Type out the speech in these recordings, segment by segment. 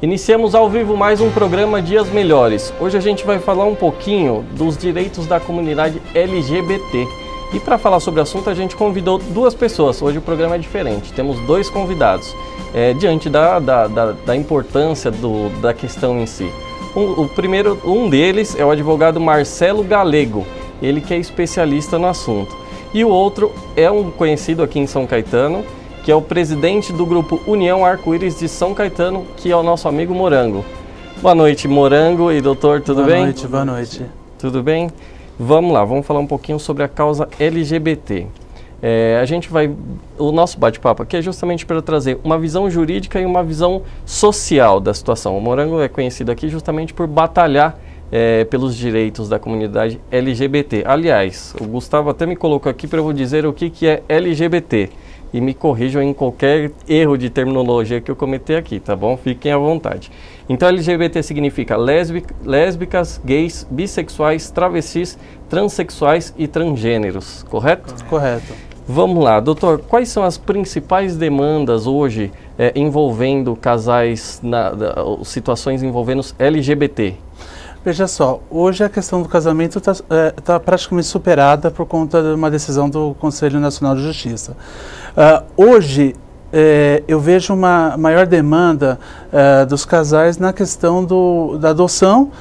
Iniciamos ao vivo mais um programa Dias Melhores. Hoje a gente vai falar um pouquinho dos direitos da comunidade LGBT. E para falar sobre o assunto a gente convidou duas pessoas. Hoje o programa é diferente, temos dois convidados. Diante da importância da questão em si. Um deles é o advogado Marcelo Galego, ele que é especialista no assunto. E o outro é um conhecido aqui em São Caetano, que é o presidente do grupo União Arco-Íris de São Caetano, que é o nosso amigo Morango. Boa noite, Morango e doutor, tudo bem? Boa noite. Tudo bem? Vamos lá, vamos falar um pouquinho sobre a causa LGBT. O nosso bate-papo aqui é justamente para trazer uma visão jurídica e uma visão social da situação. O Morango é conhecido aqui justamente por batalhar pelos direitos da comunidade LGBT. Aliás, o Gustavo até me colocou aqui para eu dizer o que é LGBT. E me corrijam em qualquer erro de terminologia que eu cometer aqui, tá bom? Fiquem à vontade. Então, LGBT significa lésbicas, gays, bissexuais, travestis, transexuais e transgêneros, correto? Correto. Vamos lá, doutor, quais são as principais demandas hoje envolvendo casais, situações envolvendo os LGBT? Veja só, hoje a questão do casamento está praticamente superada por conta de uma decisão do Conselho Nacional de Justiça. Hoje, eu vejo uma maior demanda dos casais na questão da adoção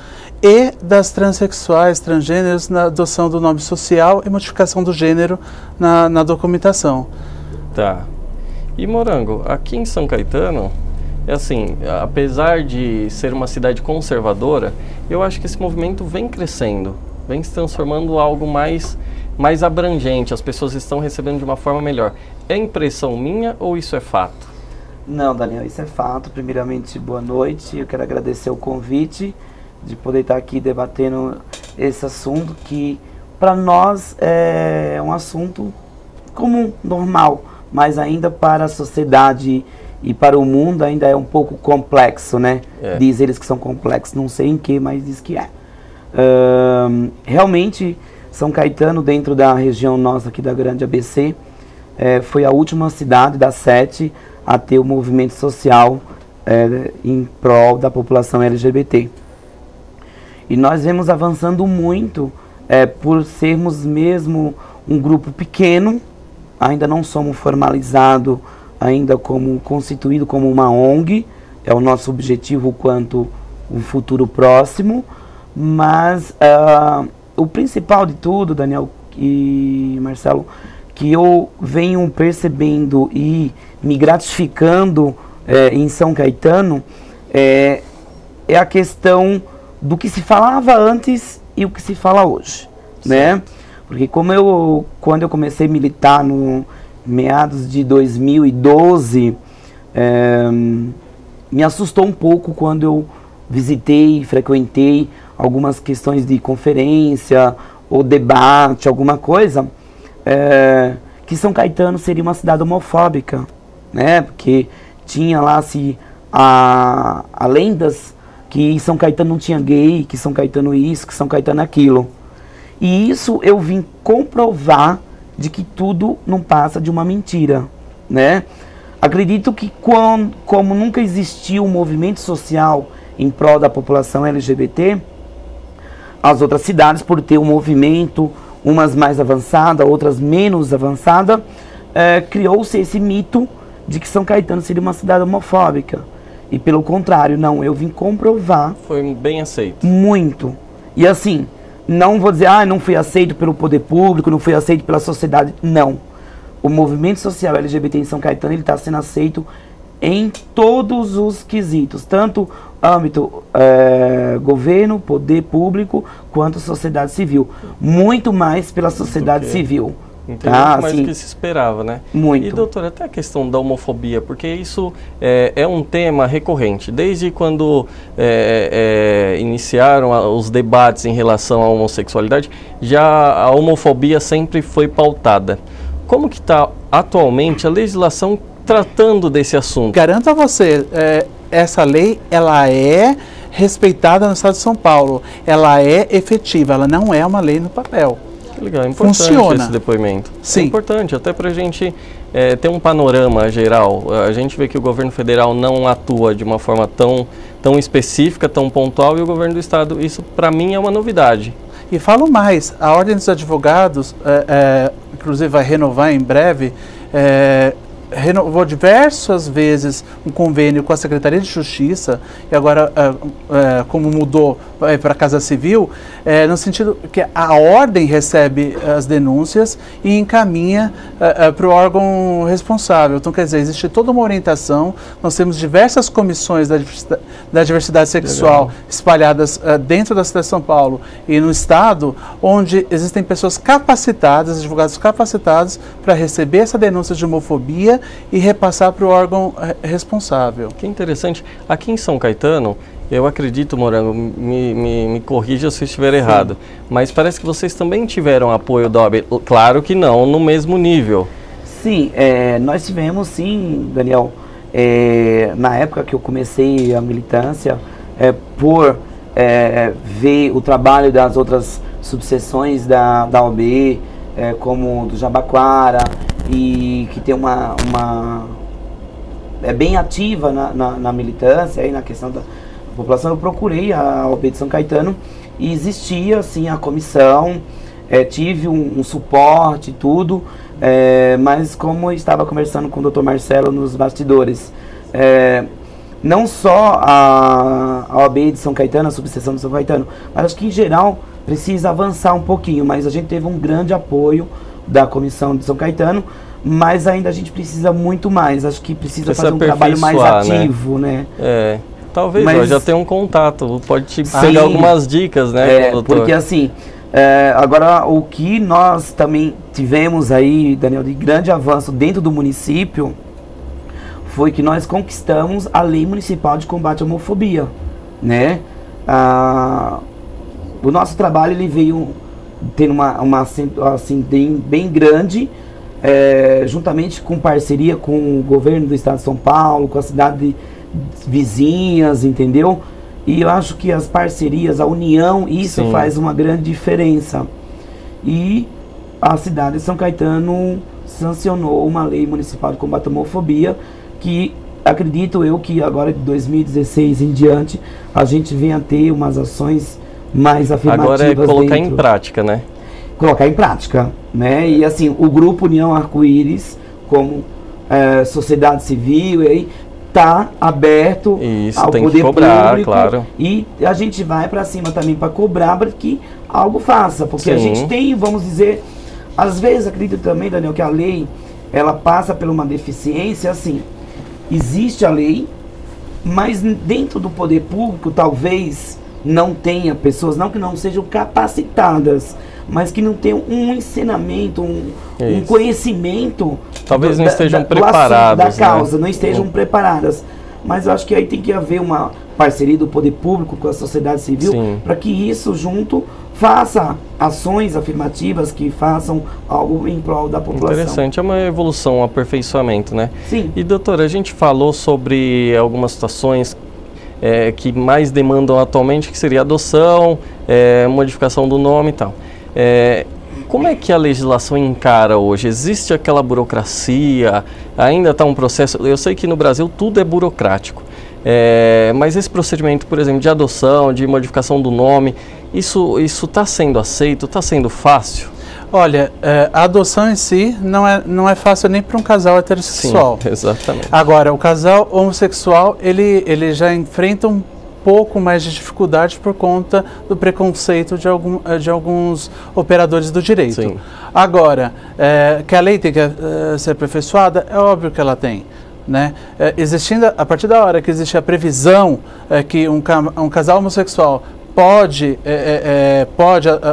e das transexuais, transgêneros, na adoção do nome social e modificação do gênero na documentação. Tá. E Morango, aqui em São Caetano, apesar de ser uma cidade conservadora, eu acho que esse movimento vem crescendo, vem se transformando em algo mais abrangente, as pessoas estão recebendo de uma forma melhor. É impressão minha ou isso é fato? Não, Daniel, isso é fato. Primeiramente, boa noite. Eu quero agradecer o convite de poder estar aqui debatendo esse assunto que, para nós, é um assunto comum, normal, mas ainda para a sociedade e para o mundo ainda é um pouco complexo, né? Diz eles que são complexos, não sei em que, mas diz que é. Realmente, São Caetano, dentro da região nossa aqui da Grande ABC, foi a última cidade das 7 a ter o movimento social em prol da população LGBT. E nós vemos avançando muito por sermos mesmo um grupo pequeno, ainda não somos formalizados, ainda constituído como uma ONG, é o nosso objetivo quanto um futuro próximo, mas o principal de tudo, Daniel e Marcelo, que eu venho percebendo e me gratificando em São Caetano é a questão do que se falava antes e o que se fala hoje, né? Porque quando eu comecei a militar no meados de 2012, me assustou um pouco quando eu frequentei algumas questões de conferência ou debate, alguma coisa, que São Caetano seria uma cidade homofóbica, né? Porque tinha lá lendas que São Caetano não tinha gay, que São Caetano isso, que São Caetano aquilo. E isso eu vim comprovar de que tudo não passa de uma mentira, né? Acredito que como nunca existiu um movimento social em prol da população LGBT, as outras cidades, por ter um movimento, umas mais avançadas, outras menos avançadas, criou-se esse mito de que São Caetano seria uma cidade homofóbica. E pelo contrário, não, eu vim comprovar. Foi bem aceito. Muito. E assim, não vou dizer, não fui aceito pelo poder público, não fui aceito pela sociedade, não. O movimento social LGBT em São Caetano, ele está sendo aceito em todos os quesitos, tanto âmbito governo, poder público, quanto sociedade civil. Muito mais pela sociedade civil. Entendi, mais do que se esperava, né? Muito. E, doutor, até a questão da homofobia, porque isso é um tema recorrente. Desde quando iniciaram os debates em relação à homossexualidade, já a homofobia sempre foi pautada. Como que está atualmente a legislação tratando desse assunto? Garanto a você, essa lei, ela é respeitada no estado de São Paulo. Ela é efetiva, ela não é uma lei no papel. Que legal, é importante esse depoimento. Sim. É importante, até para a gente ter um panorama geral. A gente vê que o governo federal não atua de uma forma tão específica, tão pontual, e o governo do estado, isso para mim é uma novidade. E falo mais, a Ordem dos Advogados, inclusive vai renovar em breve, renovou diversas vezes um convênio com a Secretaria de Justiça, e agora, como mudou para a Casa Civil, no sentido que a Ordem recebe as denúncias e encaminha para o órgão responsável. Então, quer dizer, existe toda uma orientação, nós temos diversas comissões da diversidade sexual espalhadas dentro da cidade de São Paulo e no estado, onde existem pessoas capacitadas, advogados capacitados, para receber essa denúncia de homofobia e repassar para o órgão responsável. Que interessante. Aqui em São Caetano, eu acredito, Morango, me corrija se eu estiver errado, mas parece que vocês também tiveram apoio da OAB. Claro que não no mesmo nível. Sim, nós tivemos sim, Daniel. Na época que eu comecei a militância, por ver o trabalho das outras subseções da OAB, como do Jabaquara, e que tem é bem ativa na militância e na questão da população, eu procurei a OAB de São Caetano e existia assim a comissão, tive um suporte e tudo, mas como eu estava conversando com o Dr. Marcelo nos bastidores, não só a OAB de São Caetano, a subseção de São Caetano, mas acho que em geral precisa avançar um pouquinho, mas a gente teve um grande apoio da comissão de São Caetano, mas ainda a gente precisa muito mais, acho que precisa fazer um trabalho mais ativo, né? Talvez, mas já tem um contato, pode te pegar algumas dicas, né, doutor? Porque assim, agora o que nós também tivemos aí, Daniel, de grande avanço dentro do município, foi que nós conquistamos a Lei Municipal de Combate à Homofobia, né? O nosso trabalho, ele veio tendo uma assim, bem grande, juntamente com parceria com o governo do estado de São Paulo, com a cidade vizinhas, entendeu? E eu acho que as parcerias, a união, isso Sim. faz uma grande diferença. E a cidade de São Caetano sancionou uma lei municipal de combate à homofobia, que acredito eu que agora de 2016 em diante a gente venha a ter umas ações mais afirmativas. Agora é colocar em prática, né? Colocar em prática, né? E assim, o Grupo União Arco-Íris, como sociedade civil, e aí está aberto ao poder público, claro. E a gente vai para cima também para cobrar para que algo faça, porque Sim. a gente tem, vamos dizer, às vezes acredito também, Daniel, que a lei ela passa por uma deficiência, assim, existe a lei, mas dentro do poder público talvez não tenha pessoas, não que não sejam capacitadas, mas que não tenham um ensinamento, um conhecimento. Talvez não estejam preparadas. Da causa, não estejam preparadas. Mas eu acho que aí tem que haver uma parceria do poder público com a sociedade civil, para que isso junto faça ações afirmativas que façam algo em prol da população. Interessante, é uma evolução, um aperfeiçoamento, né? Sim. E doutora, a gente falou sobre algumas situações que mais demandam atualmente, que seria adoção, modificação do nome e tal. Como é que a legislação encara hoje? Existe aquela burocracia? Ainda está um processo? Eu sei que no Brasil tudo é burocrático, mas esse procedimento, por exemplo, de adoção, de modificação do nome, isso está sendo aceito? Está sendo fácil? Olha, a adoção em si não é fácil nem para um casal heterossexual. Sim, exatamente. Agora, o casal homossexual, ele já enfrenta um pouco mais de dificuldade por conta do preconceito de alguns operadores do direito. Sim. Agora, que a lei tem que ser aperfeiçoada, é óbvio que ela tem. Né? Existindo, a partir da hora que existe a previsão que um casal homossexual pode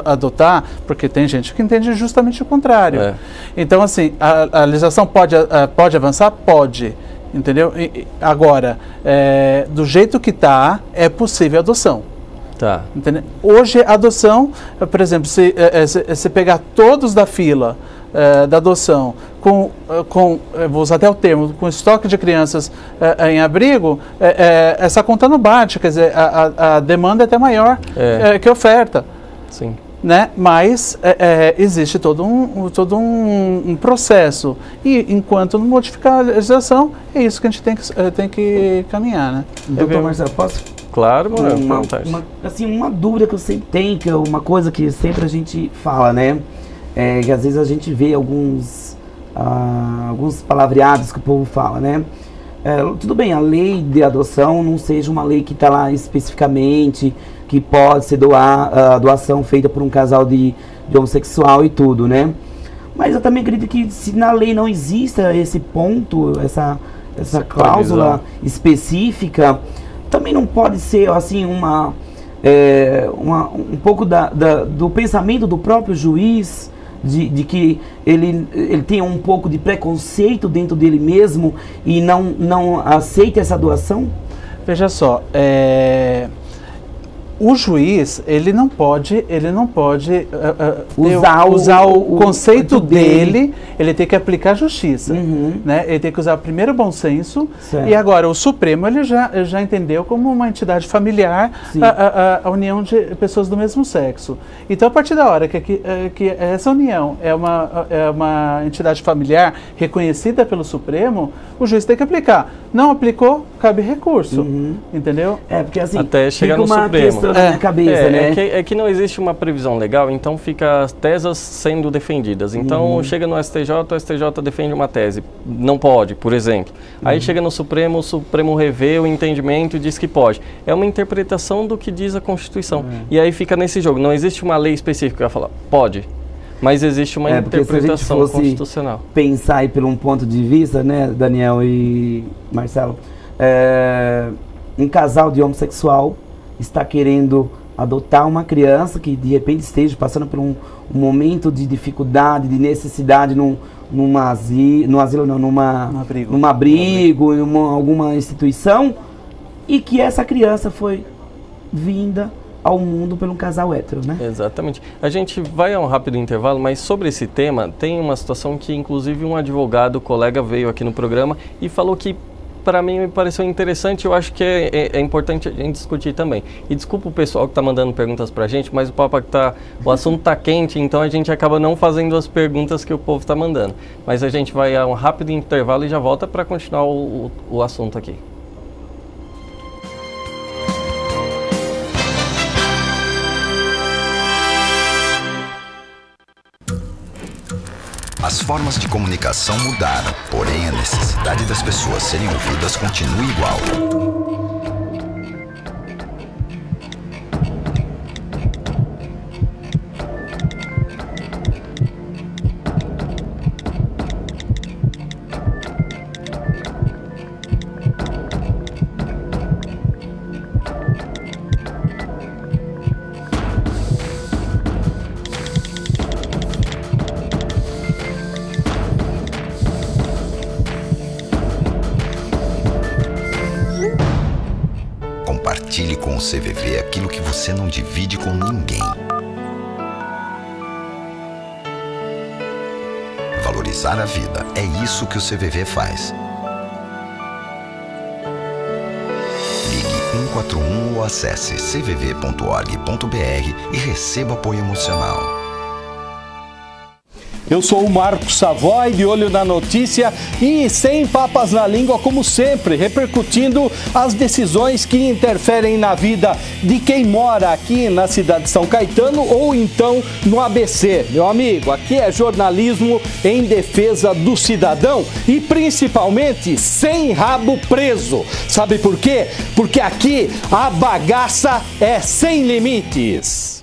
adotar, porque tem gente que entende justamente o contrário. Então, assim, a legislação pode avançar? Pode. Entendeu? Agora, do jeito que está, é possível a adoção. Tá. Entendeu? Hoje, a adoção, por exemplo, se pegar todos da fila da adoção, vou usar até o termo, com estoque de crianças em abrigo, essa conta não bate, quer dizer, a demanda é até maior que a oferta. Sim. né? Mas existe todo um processo. E enquanto não modificar a legislação, é isso que a gente tem que caminhar, né? Doutor Marcelo, posso? Claro, mano. Uma dúvida que eu sempre tenho, que é uma coisa que sempre a gente fala, né? Que às vezes a gente vê alguns palavreados que o povo fala, né? Tudo bem, a lei de adoção não seja uma lei que está lá especificamente, que pode ser doação feita por um casal de homossexual e tudo, né? Mas eu também acredito que se na lei não exista esse ponto, essa cláusula específica, também não pode ser assim um pouco do pensamento do próprio juiz, de que ele tenha um pouco de preconceito dentro dele mesmo e não aceite essa doação? Veja só, o juiz, ele não pode usar o conceito dele, ele tem que aplicar a justiça, né? Ele tem que usar primeiro o bom senso, certo. E agora o Supremo ele já entendeu como uma entidade familiar a união de pessoas do mesmo sexo. Então, a partir da hora que essa união é uma entidade familiar reconhecida pelo Supremo, o juiz tem que aplicar. Não aplicou, cabe recurso, entendeu? Porque assim, até chegar no Supremo. Na cabeça, né? É que não existe uma previsão legal, então fica as teses sendo defendidas. Então chega no STJ, o STJ defende uma tese, não pode, por exemplo. Aí chega no Supremo, o Supremo revê o entendimento e diz que pode. É uma interpretação do que diz a Constituição. E aí fica nesse jogo, não existe uma lei específica que vai falar, pode. Mas existe uma interpretação constitucional. Pensar aí por um ponto de vista, né, Daniel e Marcelo, um casal de homossexual está querendo adotar uma criança que de repente esteja passando por um momento de dificuldade, de necessidade num abrigo, em alguma instituição, e que essa criança foi vinda ao mundo por um casal hétero, né? Exatamente. A gente vai a um rápido intervalo, mas sobre esse tema tem uma situação que inclusive um advogado, colega, veio aqui no programa e falou que para mim me pareceu interessante, eu acho que é importante a gente discutir também. E desculpa o pessoal que está mandando perguntas para a gente, mas o assunto está quente, então a gente acaba não fazendo as perguntas que o povo está mandando. Mas a gente vai a um rápido intervalo e já volta para continuar o assunto aqui. As formas de comunicação mudaram, porém a necessidade das pessoas serem ouvidas continua igual. Compartilhe com o CVV aquilo que você não divide com ninguém. Valorizar a vida, é isso que o CVV faz. Ligue 141 ou acesse cvv.org.br e receba apoio emocional. Eu sou o Marcos Savoy, de olho na notícia e sem papas na língua, como sempre, repercutindo as decisões que interferem na vida de quem mora aqui na cidade de São Caetano ou então no ABC. Meu amigo, aqui é jornalismo em defesa do cidadão e principalmente sem rabo preso. Sabe por quê? Porque aqui a bagaça é sem limites.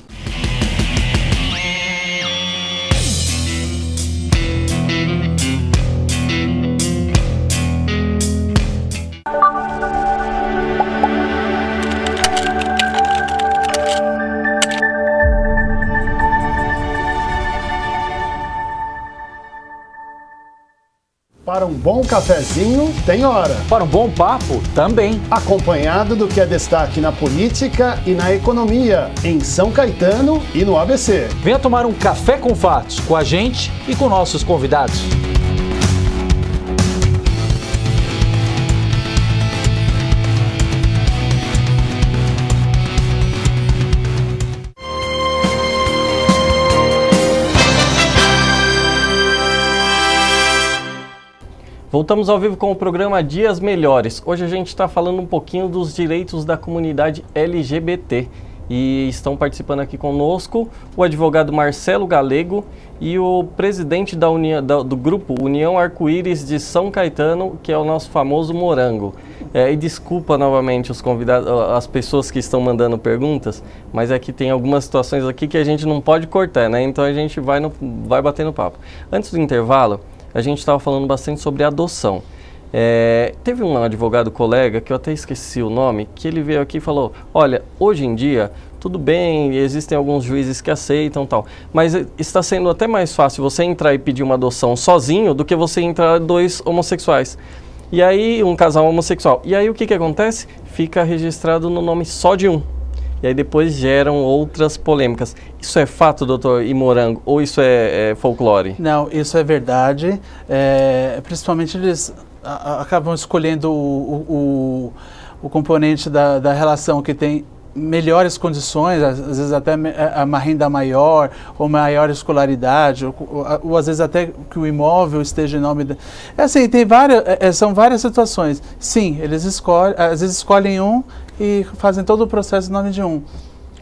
Para um bom cafezinho, tem hora. Para um bom papo, também. Acompanhado do que é destaque na política e na economia, em São Caetano e no ABC. Venha tomar um café com fatos com a gente e com nossos convidados. Voltamos ao vivo com o programa Dias Melhores. Hoje a gente está falando um pouquinho dos direitos da comunidade LGBT. E estão participando aqui conosco o advogado Marcelo Galego e o presidente do grupo União Arco-Íris de São Caetano, que é o nosso famoso Morango. E desculpa novamente os convidados, as pessoas que estão mandando perguntas, mas é que tem algumas situações aqui que a gente não pode cortar, né? Então a gente vai batendo papo. Antes do intervalo, a gente estava falando bastante sobre adoção. Teve um advogado colega, que eu até esqueci o nome, que ele veio aqui e falou, olha, hoje em dia, tudo bem, existem alguns juízes que aceitam tal, mas está sendo até mais fácil você entrar e pedir uma adoção sozinho do que você entrar dois homossexuais. E aí, um casal homossexual. E aí o que acontece? Fica registrado no nome só de um. E aí depois geram outras polêmicas. Isso é fato, doutor Morango, ou isso é folclore? Não, isso é verdade. Principalmente eles acabam escolhendo o componente da relação que tem melhores condições, às vezes até uma renda maior, ou maior escolaridade, ou às vezes até que o imóvel esteja em nome... Assim, tem são várias situações. Sim, eles às vezes escolhem um e fazem todo o processo em nome de um.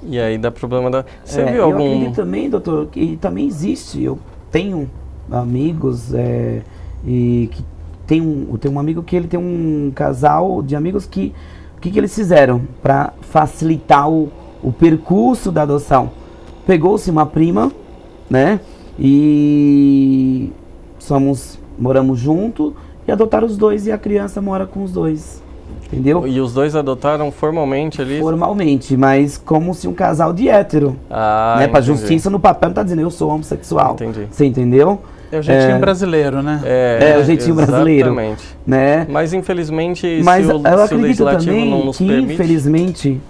E aí dá problema da... Você viu algum... Eu acredito também, doutor, que também existe. Eu tenho amigos e que eu tenho um amigo que ele tem um casal de amigos que o que eles fizeram para facilitar o percurso da adoção? Pegou-se uma prima, né? E moramos junto e adotaram os dois e a criança mora com os dois. Entendeu? E os dois adotaram formalmente ali? Formalmente, mas como se um casal de hétero. Né? Para justiça no papel não tá dizendo eu sou homossexual. Entendi. Você entendeu? É o jeitinho brasileiro, né? É o jeitinho brasileiro. Né? Mas infelizmente, se o legislativo também não nos que, permite... infelizmente,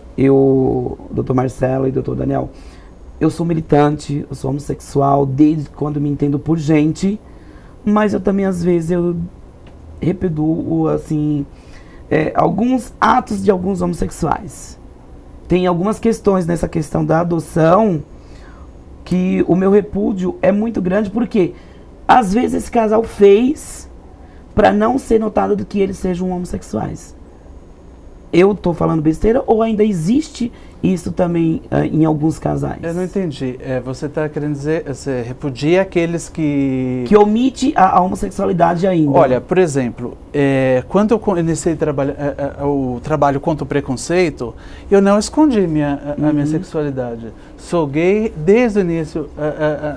doutor Marcelo e doutor Daniel, eu sou militante, eu sou homossexual desde quando me entendo por gente, mas eu também às vezes eu repudio, assim, alguns atos de alguns homossexuais. Tem algumas questões nessa questão da adoção que o meu repúdio é muito grande, porque às vezes esse casal fez para não ser notado do que eles sejam homossexuais. Eu tô falando besteira ou ainda existe isso também em alguns casais? Eu não entendi. Você está querendo dizer, você repudia aqueles que omite a homossexualidade ainda. Olha, por exemplo, quando eu iniciei o trabalho contra o preconceito, eu não escondi a minha sexualidade. Sou gay desde o início,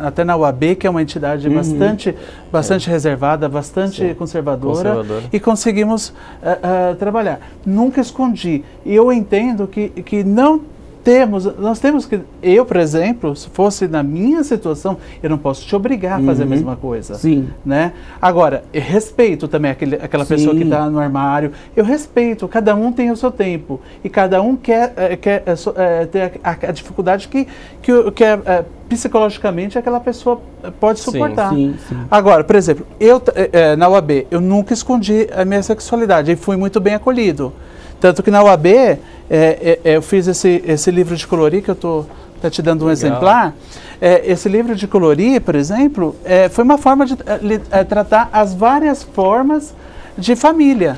até na UAB, que é uma entidade bastante reservada, bastante conservadora, e conseguimos trabalhar. Nunca escondi. E eu entendo que nós temos que... Eu, por exemplo, se fosse na minha situação, eu não posso te obrigar a fazer a mesma coisa. Sim. Né? Agora, eu respeito também aquela pessoa que está no armário. Eu respeito, cada um tem o seu tempo. E cada um quer ter a dificuldade que psicologicamente aquela pessoa pode suportar. Sim. Agora, por exemplo, eu na UAB, eu nunca escondi a minha sexualidade e fui muito bem acolhido. Tanto que na UAB, eu fiz esse livro de colorir, que eu estou te dando um exemplar. Esse livro de colorir, por exemplo, foi uma forma de tratar as várias formas de família.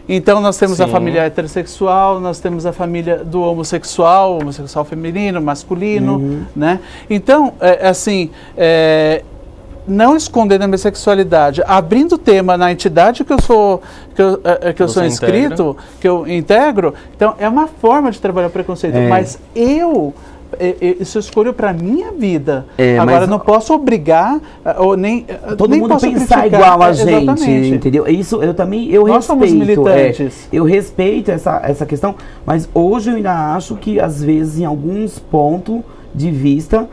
Então, nós temos a família heterossexual, nós temos a família do homossexual feminino, masculino, né? Então, não escondendo a minha sexualidade, abrindo o tema na entidade que eu sou inscrito, que eu integro, então é uma forma de trabalhar o preconceito, mas isso eu escolho para minha vida. Agora, não posso obrigar, ou nem todo nem mundo posso pensar criticar, igual a gente, entendeu? Isso eu também Nós respeito. Somos militantes. Eu respeito essa questão, mas hoje eu ainda acho que, às vezes, em alguns pontos de vista,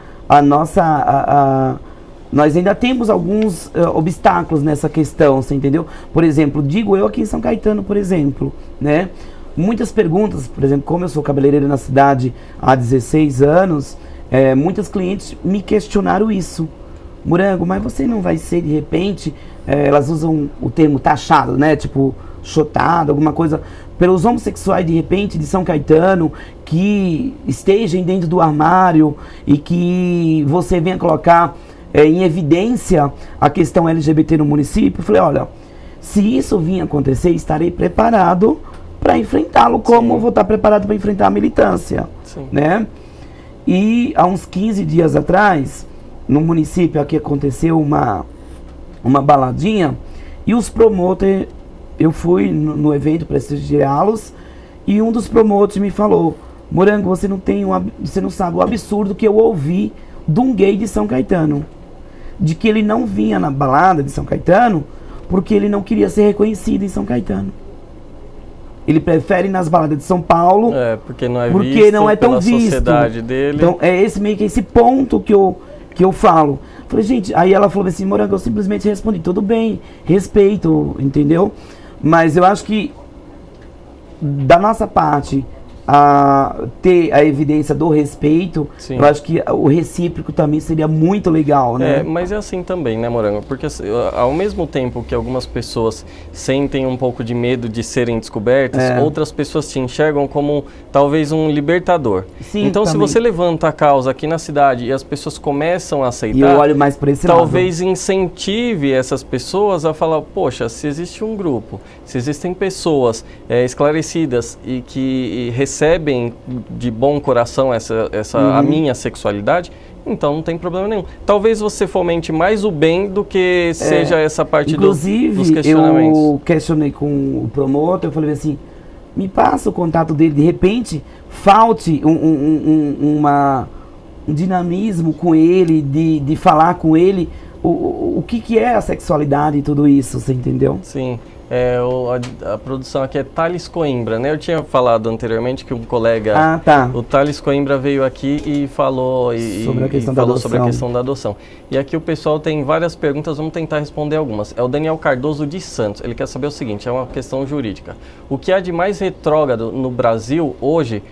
nós ainda temos alguns obstáculos nessa questão, você entendeu? Por exemplo, digo eu aqui em São Caetano, por exemplo, né? Muitas perguntas, por exemplo, como eu sou cabeleireiro na cidade há 16 anos, muitas clientes me questionaram isso. Morango, mas você não vai ser, de repente, elas usam o termo taxado, né? Tipo, chotado, alguma coisa, pelos homossexuais, de repente, de São Caetano, que estejam dentro do armário e que você venha colocar em evidência a questão LGBT no município. Eu falei, olha, Se isso vir acontecer, estarei preparado para enfrentá-lo, como eu vou estar preparado para enfrentar a militância, né? E há uns 15 dias atrás, no município aqui aconteceu uma baladinha, e os promotores, eu fui no evento prestigiá-los, e um dos promotores me falou: Morango, você não sabe o absurdo que eu ouvi de um gay de São Caetano, de que ele não vinha na balada de São Caetano porque ele não queria ser reconhecido em São Caetano. Ele prefere ir nas baladas de São Paulo porque não é tão pela visto. Sociedade dele. Então é meio que esse ponto que eu falo. Falei, gente, aí ela falou assim: Morango, eu simplesmente respondi: tudo bem, respeito, entendeu? Mas eu acho que da nossa parte, ter a evidência do respeito, eu acho que o recíproco também seria muito legal, né? Mas é assim também, né, Morango? Porque ao mesmo tempo que algumas pessoas sentem um pouco de medo de serem descobertas, outras pessoas te enxergam como talvez um libertador. Sim, então, também. Se você levanta a causa aqui na cidade e as pessoas começam a aceitar, e eu olho mais para esse talvez lado. Incentive essas pessoas a falar: poxa, se existe um grupo, se existem pessoas esclarecidas e que recebem de bom coração a minha sexualidade, então não tem problema nenhum. Talvez você fomente mais o bem do que seja essa parte dos questionamentos. Eu questionei com o promotor, eu falei assim: me passa o contato dele, de repente falte um dinamismo com ele, de falar com ele o que é a sexualidade e tudo isso, você entendeu? Sim. A produção aqui é Thales Coimbra, né? Eu tinha falado anteriormente que um colega, o Thales Coimbra, veio aqui e falou sobre a questão da adoção. E aqui o pessoal tem várias perguntas, vamos tentar responder algumas. É o Daniel Cardoso de Santos, ele quer saber o seguinte: é uma questão jurídica. O que há de mais retrógrado no Brasil hoje,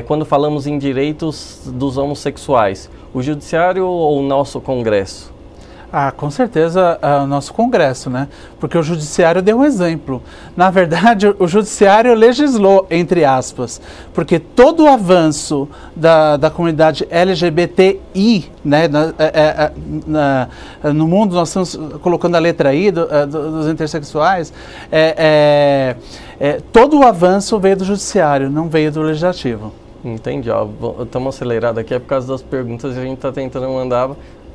quando falamos em direitos dos homossexuais? O judiciário ou o nosso Congresso? Com certeza o nosso Congresso, né? Porque o Judiciário deu um exemplo. Na verdade, o Judiciário legislou, entre aspas, porque todo o avanço da comunidade LGBTI, né, no mundo, nós estamos colocando a letra I dos intersexuais, todo o avanço veio do Judiciário, não veio do Legislativo. Entendi. Estamos acelerados aqui, é por causa das perguntas, e a gente está tentando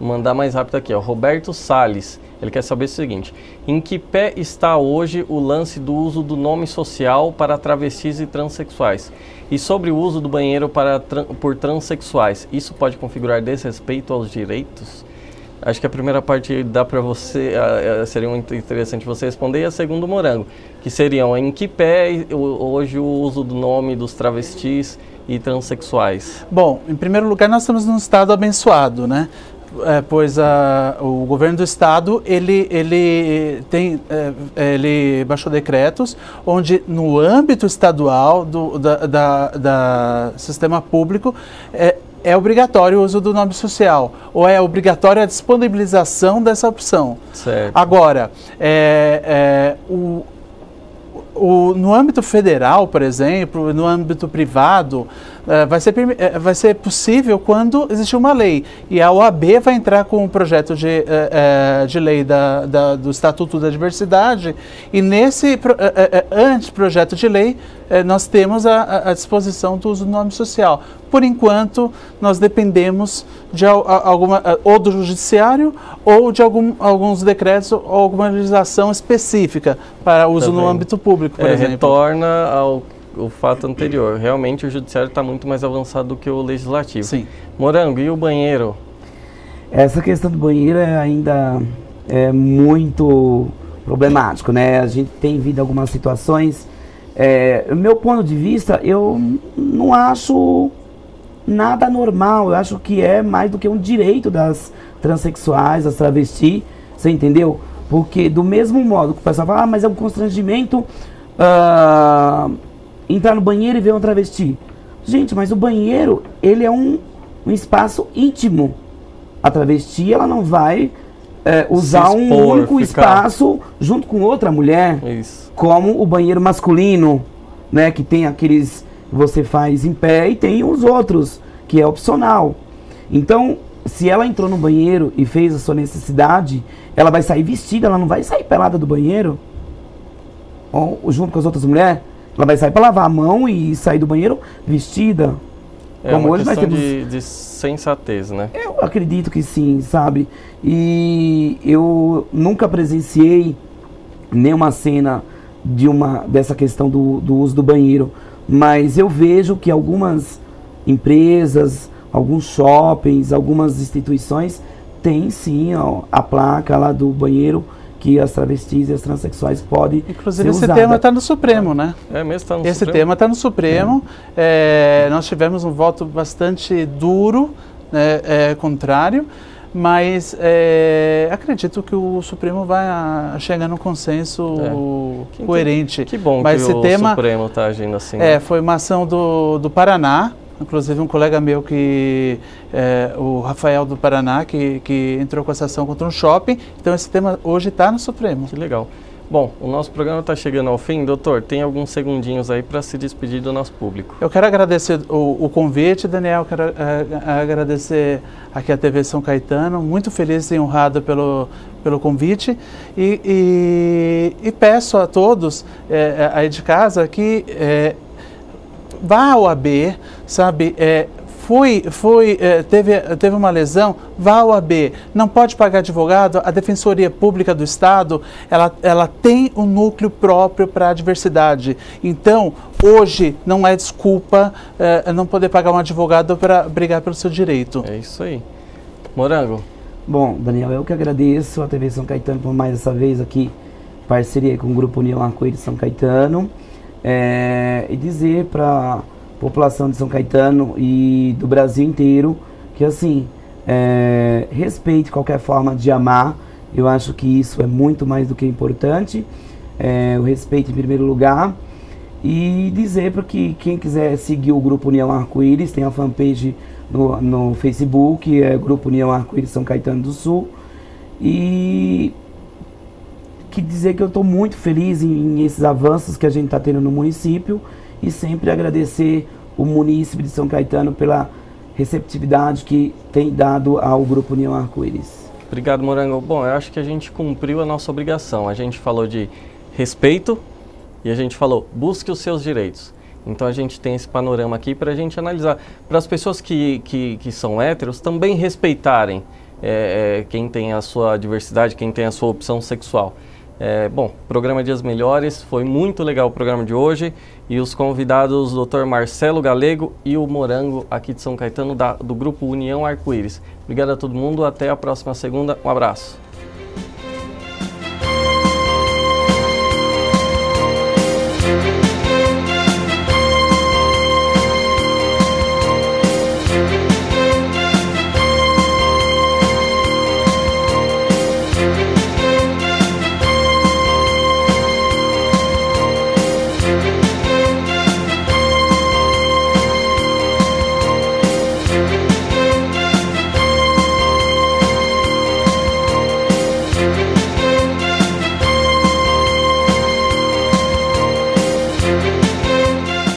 mandar mais rápido aqui, ó. Roberto Salles, ele quer saber o seguinte: em que pé está hoje o lance do uso do nome social para travestis e transexuais? E sobre o uso do banheiro por transexuais, isso pode configurar desrespeito aos direitos? Acho que a primeira parte dá para você, seria muito interessante você responder, e a segunda, o Morango, que seriam: em que pé hoje o uso do nome dos travestis e transexuais? Bom, em primeiro lugar, nós estamos num estado abençoado, né? Pois o governo do estado, ele baixou decretos onde no âmbito estadual do sistema público é obrigatório o uso do nome social, ou é obrigatória a disponibilização dessa opção. Certo. Agora, no âmbito federal, por exemplo, no âmbito privado, vai ser possível quando existir uma lei. E a OAB vai entrar com um projeto de lei do Estatuto da Diversidade, e nesse anteprojeto de lei nós temos a disposição do uso do nome social. Por enquanto, nós dependemos de ou do Judiciário ou de alguns decretos ou alguma legislação específica para uso no âmbito público, por exemplo. Retorna ao fato anterior. Realmente o Judiciário está muito mais avançado do que o Legislativo. Sim. Morango, e o banheiro? Essa questão do banheiro ainda é muito problemático, né? A gente tem visto algumas situações. Meu ponto de vista, eu não acho nada normal. Eu acho que é mais do que um direito das transexuais, das travestis, você entendeu? Porque do mesmo modo que o pessoal fala: mas é um constrangimento entrar no banheiro e ver uma travesti. Gente, mas o banheiro, ele é um espaço íntimo. A travesti, ela não vai usar um único espaço junto com outra mulher. Isso. Como o banheiro masculino, né, que tem aqueles que você faz em pé, e tem os outros, que é opcional. Então, se ela entrou no banheiro e fez a sua necessidade, ela vai sair vestida, ela não vai sair pelada do banheiro. junto com as outras mulheres, ela vai sair para lavar a mão e sair do banheiro vestida. É como uma hoje questão de sensatez, né? Eu acredito que sim, sabe? E eu nunca presenciei nenhuma cena dessa questão do uso do banheiro, mas eu vejo que algumas empresas, alguns shoppings, algumas instituições têm sim a placa lá do banheiro que as travestis e as transexuais podem Inclusive esse tema está no Supremo, né? É mesmo, está no Esse Supremo? tema está no Supremo. Nós tivemos um voto bastante duro, né, contrário, mas acredito que o Supremo vai chegar num consenso coerente. Que bom mas que esse o tema, Supremo está agindo assim. Foi uma ação do Paraná. Inclusive um colega meu, o Rafael do Paraná, que entrou com essa ação contra um shopping. Então esse tema hoje está no Supremo. Que legal. Bom, o nosso programa está chegando ao fim. Doutor, tem alguns segundinhos aí para se despedir do nosso público. Eu quero agradecer o convite, Daniel. Quero agradecer aqui a TV São Caetano. Muito feliz e honrado pelo convite. E peço a todos aí de casa que... vá ao AB, sabe, teve uma lesão, vá ao AB, não pode pagar advogado, a Defensoria Pública do Estado, ela tem um núcleo próprio para a diversidade. Então, hoje não é desculpa não poder pagar um advogado para brigar pelo seu direito. É isso aí. Morango. Bom, Daniel, eu que agradeço a TV São Caetano por mais essa vez aqui, parceria com o Grupo União Arco-Íris São Caetano. E dizer para a população de São Caetano e do Brasil inteiro que assim, respeite qualquer forma de amar. Eu acho que isso é muito mais do que importante, o respeito em primeiro lugar. E dizer para que quem quiser seguir o Grupo União Arco-Íris, tem a fanpage no Facebook, Grupo União Arco-Íris São Caetano do Sul. E dizer que eu estou muito feliz em esses avanços que a gente está tendo no município e sempre agradecer o munícipe de São Caetano pela receptividade que tem dado ao Grupo União Arco-Íris. Obrigado, Morango. Bom, eu acho que a gente cumpriu a nossa obrigação. A gente falou de respeito e a gente falou busque os seus direitos. Então a gente tem esse panorama aqui para a gente analisar. Para as pessoas que são héteros também respeitarem quem tem a sua diversidade, quem tem a sua opção sexual. Bom, programa Dias Melhores, foi muito legal o programa de hoje e os convidados, o Dr. Marcelo Galego e o Morango aqui de São Caetano do Grupo União Arco-Íris. Obrigado a todo mundo, até a próxima segunda, um abraço.